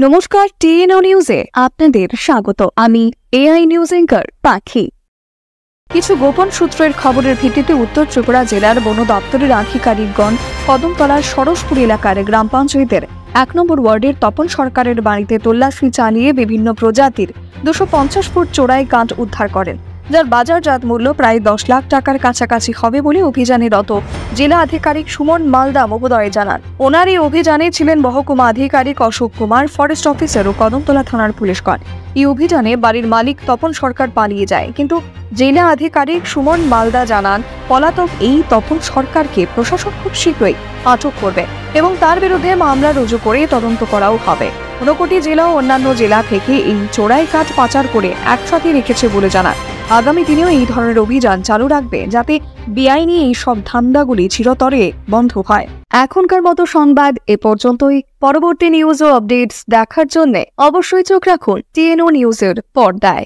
নমস্কার, টিএনও নিউজে আপনাদের স্বাগত। আমি এআই নিউজ অ্যাঙ্কার পাখি। কিছু গোপন সূত্রের খবরের ভিত্তিতে উত্তর ত্রিপুরা জেলার বন দপ্তরের আধিকারিকগণ কদমতলার সরসপুর এলাকার গ্রাম পঞ্চায়েতের ১ নম্বর ওয়ার্ডের তপন সরকারের বাড়িতে তল্লাশি চালিয়ে বিভিন্ন প্রজাতির ২৫০ ফুট চোরাই কাঠ উদ্ধার করেন, যার বাজারজাত মূল্য প্রায় ১০ লাখ টাকার কাছাকাছি হবে বলে অভিযানে রত জেলা আধিকারিক সুমন মালদা মহোদয় জানান। ওনার এই অভিযানে ছিলেন মহকুমা আধিকারিক অশোক কুমার, ফরেস্ট অফিসার ও কদমতলা থানার পুলিশগণ। এই অভিযানে বাড়ির মালিক তপন সরকার পালিয়ে যায়, কিন্তু জেলা আধিকারিক সুমন মালদা জানান পলাতক এই তপন সরকারকে প্রশাসন খুব শীঘ্রই আটক করবে এবং তার বিরুদ্ধে মামলা রুজু করে তদন্ত করাও হবে। ১৯টি জেলা ও অন্যান্য জেলা থেকে এই চোরাই কাঠ পাচার করে একসাথে রেখেছে বলে জানান। আগামী দিনেও এই ধরনের অভিযান চালু রাখবে, যাতে বেআইনি এই সব ধান্দাগুলি চিরতরে বন্ধ হয়। এখনকার মতো সংবাদ এ পর্যন্তই। পরবর্তী নিউজ ও আপডেটস দেখার জন্য অবশ্যই চোখ রাখুন টিএনও নিউজের পর্দায়।